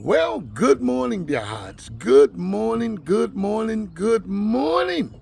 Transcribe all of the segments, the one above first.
Well, good morning, dear hearts. Good morning, good morning, good morning.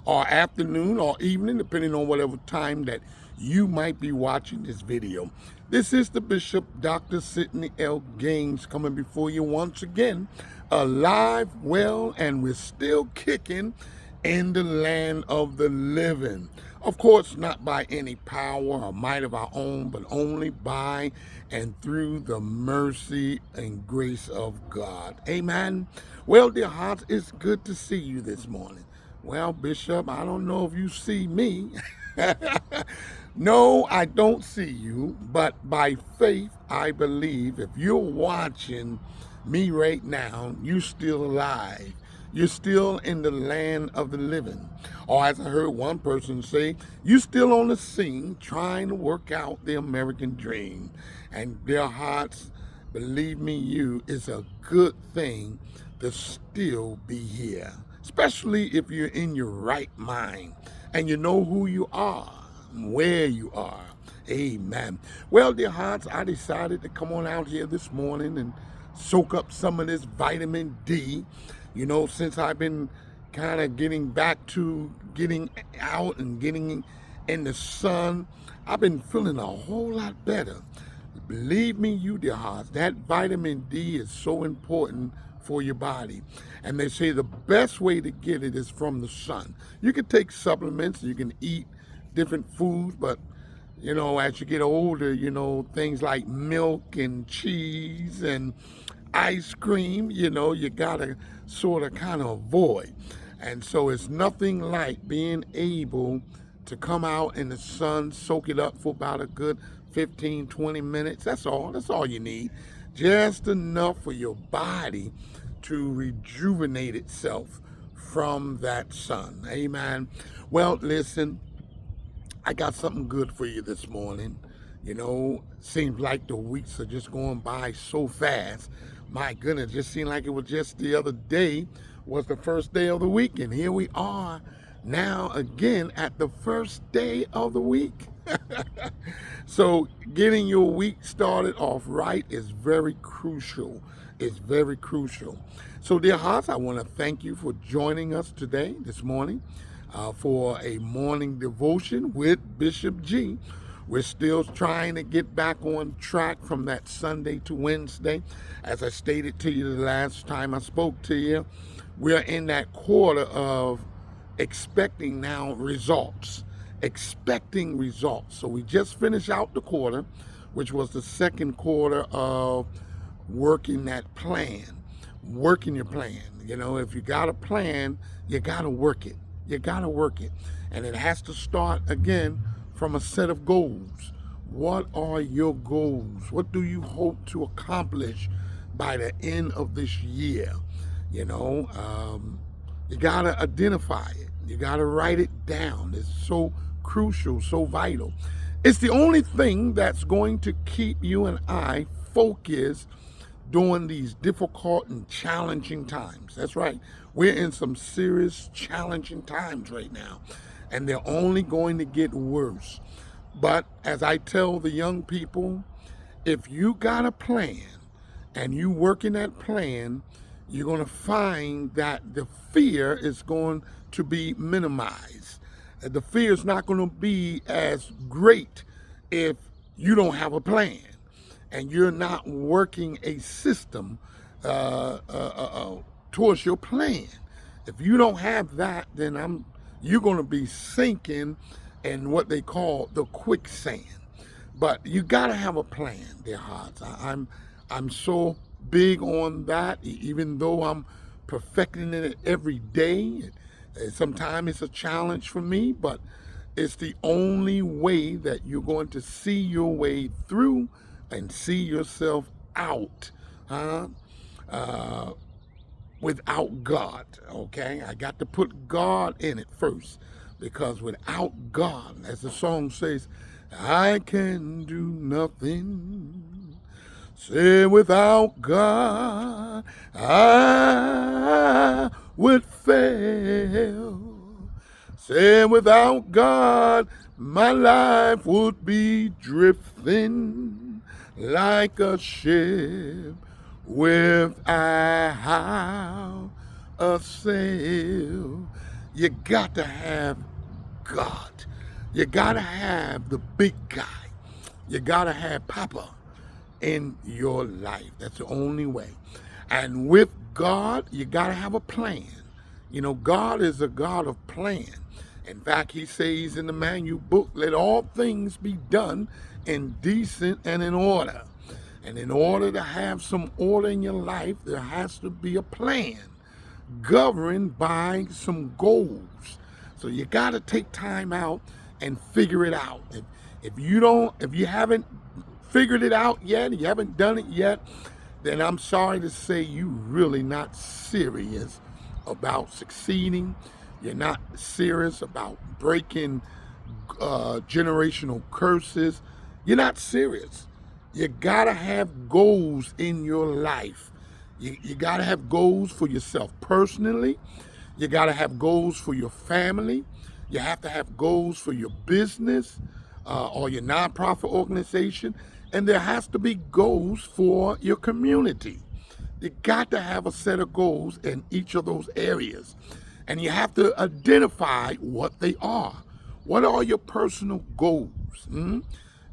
Or afternoon or evening, depending on whatever time that you might be watching this video. This is the Bishop, Dr. Sidney L. Gaines, coming before you once again, alive, well, and we're still kicking in the land of the living. Of course, not by any power or might of our own, but only by and through the mercy and grace of God. Amen. Well, dear hearts, it's good to see you this morning. Well, Bishop, I don't know if you see me. No, I don't see you, but by faith, I believe if you're watching me right now, you're still alive. You're still in the land of the living. Or as I heard one person say, you're still on the scene trying to work out the American dream. And their hearts, believe me, it's a good thing to still be here, especially if you're in your right mind and you know who you are, where you are. Amen. Well, dear hearts, I decided to come on out here this morning and soak up some of this vitamin D. Since I've been kind of getting back to getting out and getting in the sun, I've been feeling a whole lot better. Believe me, you dear hearts, that vitamin D is so important for your body. And they say the best way to get it is from the sun. You can take supplements, you can eat different foods, but as you get older, things like milk and cheese and ice cream, you gotta sort of kind of avoid. And so it's nothing like being able to come out in the sun, soak it up for about a good 15, 20 minutes. That's all. That's all you need. Just enough for your body to rejuvenate itself from that sun. Amen. Well, listen, I got something good for you this morning. Seems like the weeks are just going by so fast. My goodness, just seemed like it was just the other day was the first day of the week, and here we are now again at the first day of the week. So getting your week started off right is very crucial. It's very crucial. So dear hearts, I want to thank you for joining us today, this morning, for a morning devotion with Bishop G. We're still trying to get back on track from that Sunday to Wednesday. As I stated to you the last time I spoke to you, we're in that quarter of expecting now results. Expecting results. So we just finished out the quarter, which was the second quarter of working that plan, working your plan. If you got a plan, you got to work it. You got to work it. And it has to start again from a set of goals. What are your goals? What do you hope to accomplish by the end of this year? You got to identify it. You got to write it down. It's so crucial, so vital. It's the only thing that's going to keep you and I focused during these difficult and challenging times. That's right. We're in some serious, challenging times right now, and they're only going to get worse. But as I tell the young people, if you got a plan and you work in that plan, you're going to find that the fear is going to be minimized. The fear is not going to be as great if you don't have a plan and you're not working a system towards your plan. If you don't have that, then you're going to be sinking in what they call the quicksand. But you got to have a plan, dear hearts. I'm so big on that, even though I'm perfecting it every day. Sometimes it's a challenge for me, but it's the only way that you're going to see your way through and see yourself out, without God, okay? I got to put God in it first, because without God, as the song says, I can do nothing. Say without God, I would fail. Say without God, my life would be drifting like a ship without a sail. You got to have God. You got to have the big guy. You got to have Papa in your life. That's the only way. And with God, you got to have a plan. You know, God is a God of plan. In fact, he says in the Manual book, let all things be done in decent and in order. And in order to have some order in your life, there has to be a plan governed by some goals. So you got to take time out and figure it out. If you haven't figured it out yet, you haven't done it yet, then I'm sorry to say you're really not serious about succeeding. You're not serious about breaking generational curses. You're not serious. You gotta have goals in your life. You gotta have goals for yourself personally. You gotta have goals for your family. You have to have goals for your business or your nonprofit organization. And there has to be goals for your community. You got to have a set of goals in each of those areas. And you have to identify what they are. What are your personal goals?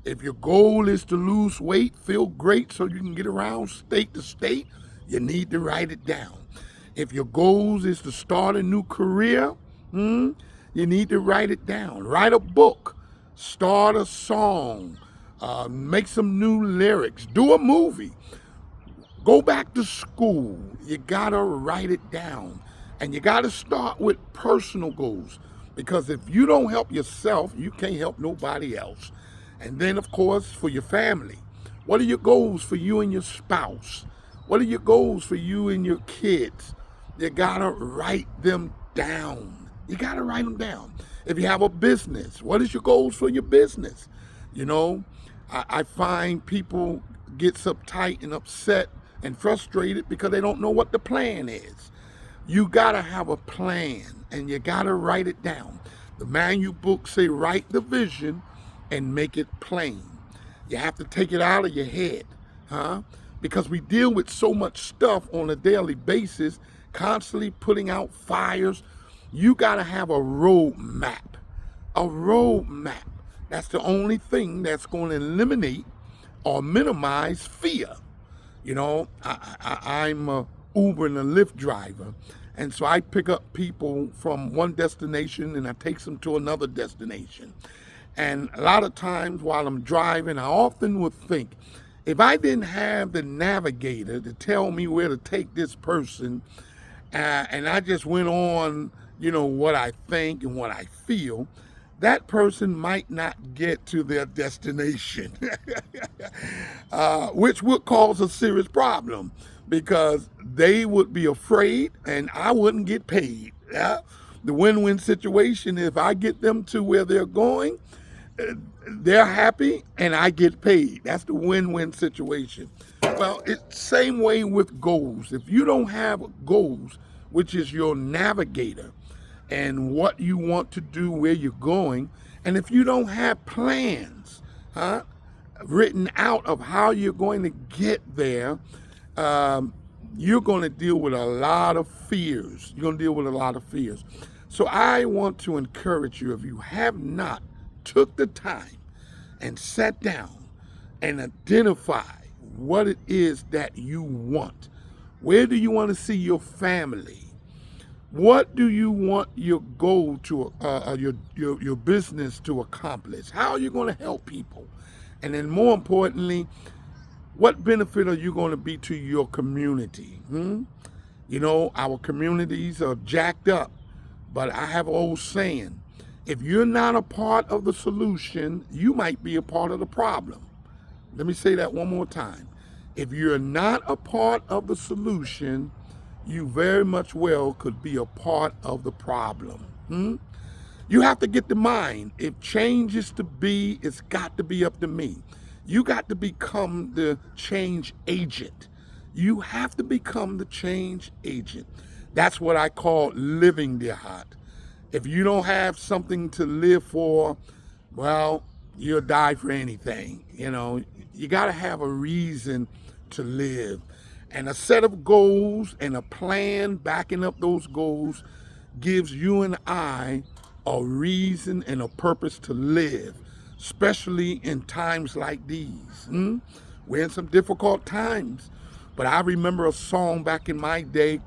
If your goal is to lose weight, feel great so you can get around state to state, you need to write it down. If your goals is to start a new career, you need to write it down. Write a book, start a song, make some new lyrics, do a movie, go back to school. You gotta write it down. And you gotta start with personal goals, because if you don't help yourself, you can't help nobody else. And then, of course, for your family, what are your goals for you and your spouse? What are your goals for you and your kids? You gotta write them down. You gotta write them down. If you have a business, what is your goals for your business? You know, I find people get uptight and upset and frustrated because they don't know what the plan is. You gotta have a plan and you gotta write it down. The Manual book say write the vision and make it plain. You have to take it out of your head, because we deal with so much stuff on a daily basis, constantly putting out fires. You gotta have a roadmap. A roadmap. That's the only thing that's going to eliminate or minimize fear. You know, I'm a Uber and a Lyft driver, and so I pick up people from one destination and I take them to another destination. And a lot of times while I'm driving, I often would think, if I didn't have the navigator to tell me where to take this person, and I just went on, what I think and what I feel, that person might not get to their destination, which would cause a serious problem because they would be afraid and I wouldn't get paid. Yeah? The win-win situation, if I get them to where they're going, they're happy and I get paid. That's the win-win situation. Well, it's same way with goals. If you don't have goals, which is your navigator and what you want to do, where you're going, and if you don't have plans written out of how you're going to get there, you're going to deal with a lot of fears. You're going to deal with a lot of fears. So I want to encourage you, if you have not took the time and sat down and identify what it is that you want. Where do you want to see your family? What do you want your goal to, your business to accomplish? How are you going to help people? And then more importantly, what benefit are you going to be to your community? Our communities are jacked up, but I have an old saying, if you're not a part of the solution, you might be a part of the problem. Let me say that one more time. If you're not a part of the solution, you very much well could be a part of the problem. You have to get the mind. If change is to be, it's got to be up to me. You got to become the change agent. You have to become the change agent. That's what I call living, dear heart. If you don't have something to live for, well, you'll die for anything. You got to have a reason to live. And a set of goals and a plan backing up those goals gives you and I a reason and a purpose to live, especially in times like these. We're in some difficult times. But I remember a song back in my day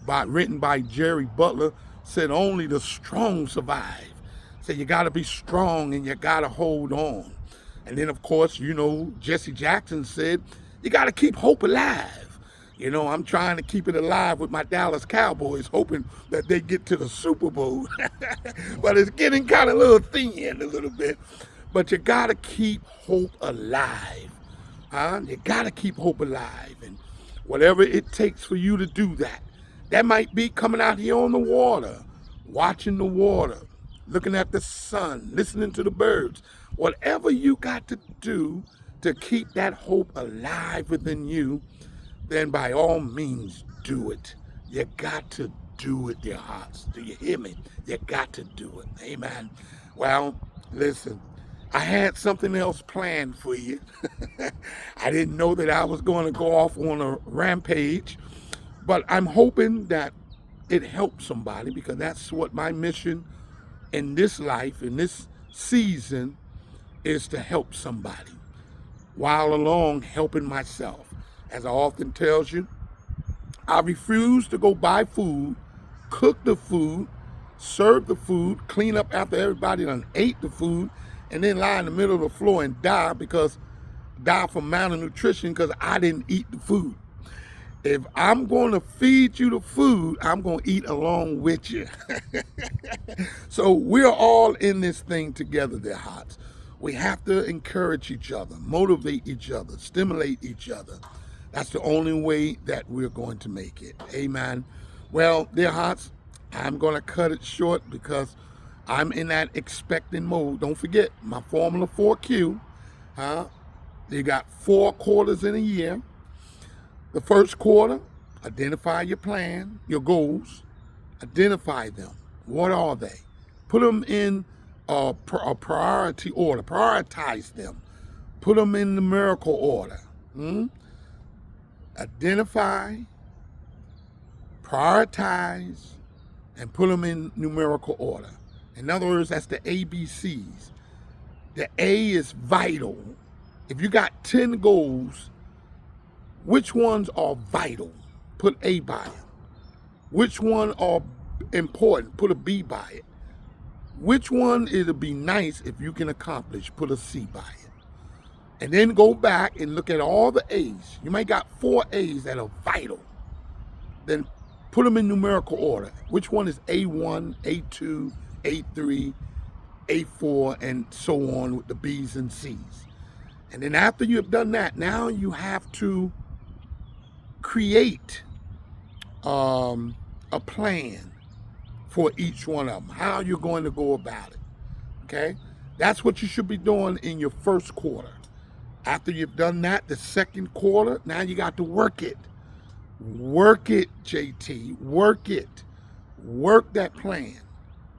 written by Jerry Butler, said only the strong survive. Said you got to be strong and you got to hold on. And then, of course, Jesse Jackson said, you got to keep hope alive. I'm trying to keep it alive with my Dallas Cowboys, hoping that they get to the Super Bowl. But it's getting kind of a little thin a little bit. But you got to keep hope alive. You got to keep hope alive. And whatever it takes for you to do that. That might be coming out here on the water, watching the water, looking at the sun, listening to the birds. Whatever you got to do to keep that hope alive within you, then by all means do it. You got to do it, dear hearts. Do you hear me? You got to do it. Amen. Well, listen, I had something else planned for you. I didn't know that I was going to go off on a rampage, but I'm hoping that it helps somebody, because that's what my mission in this life, in this season, is to help somebody while along helping myself. As I often tells you, I refuse to go buy food, cook the food, serve the food, clean up after everybody done ate the food, and then lie in the middle of the floor and die from malnutrition because I didn't eat the food. If I'm going to feed you the food, I'm going to eat along with you. So we're all in this thing together, dear hearts. We have to encourage each other, motivate each other, stimulate each other. That's the only way that we're going to make it. Amen. Well, dear hearts, I'm going to cut it short because I'm in that expecting mode. Don't forget my Formula 4Q. You got 4 quarters in a year. The first quarter, identify your plan, your goals. Identify them. What are they? Put them in a priority order. Prioritize them. Put them in numerical order. Identify, prioritize, and put them in numerical order. In other words, that's the ABCs. The A is vital. If you got 10 goals, which ones are vital? Put A by it. Which one are important? Put a B by it. Which one it'll be nice if you can accomplish? Put a C by it. And then go back and look at all the A's. You might got 4 A's that are vital. Then put them in numerical order. Which one is A1, A2, A3, A4, and so on with the B's and C's. And then after you've done that, now you have to create a plan for each one of them. How you're going to go about it. Okay? That's what you should be doing in your first quarter. After you've done that, the second quarter, now you got to work it. Work it, JT. Work it. Work that plan.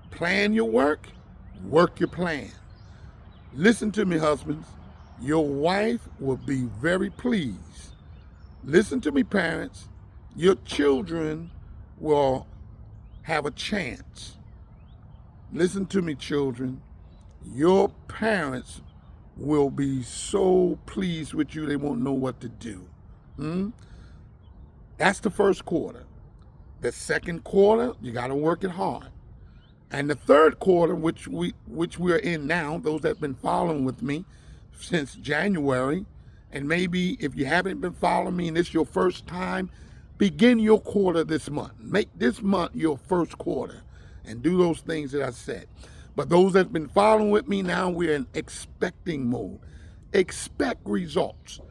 Plan your work. Work your plan. Listen to me, husbands. Your wife will be very pleased. Listen to me, parents. Your children will have a chance. Listen to me, children. Your parents will be so pleased with you, they won't know what to do. That's the first quarter. The second quarter, you got to work it hard. And the third quarter, which we're in now, those that have been following with me since January, and maybe if you haven't been following me and it's your first time, begin your quarter this month. Make this month your first quarter and do those things that I said. But those that have been following with me now, we're in expecting mode. Expect results.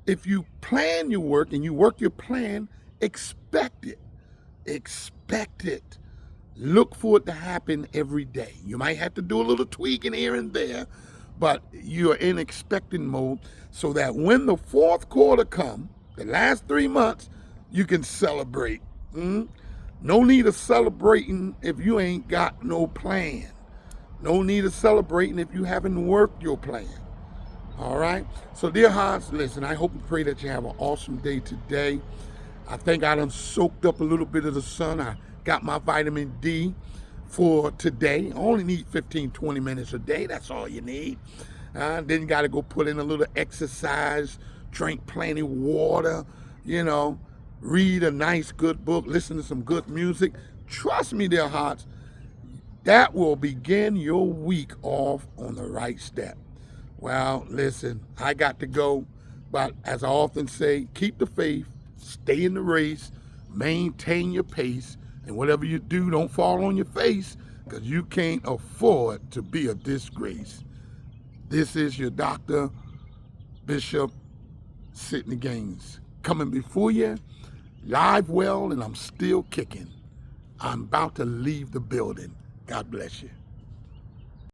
If you plan your work and you work your plan, expect it. Expect it. Look for it to happen every day. You might have to do a little tweaking here and there, but you're in expecting mode so that when the fourth quarter comes, the last 3 months, you can celebrate. No need of celebrating if you ain't got no plan. No need of celebrating if you haven't worked your plan. All right? So, dear hearts, listen, I hope and pray that you have an awesome day today. I think I done soaked up a little bit of the sun. I got my vitamin D for today. I only need 15, 20 minutes a day. That's all you need. Then you got to go put in a little exercise, drink plenty of water, read a nice, good book, listen to some good music. Trust me, dear hearts, that will begin your week off on the right step. Well, listen, I got to go, but as I often say, keep the faith, stay in the race, maintain your pace, and whatever you do, don't fall on your face, because you can't afford to be a disgrace. This is your Dr. Bishop Sidney Gaines coming before you, live well, and I'm still kicking. I'm about to leave the building. God bless you.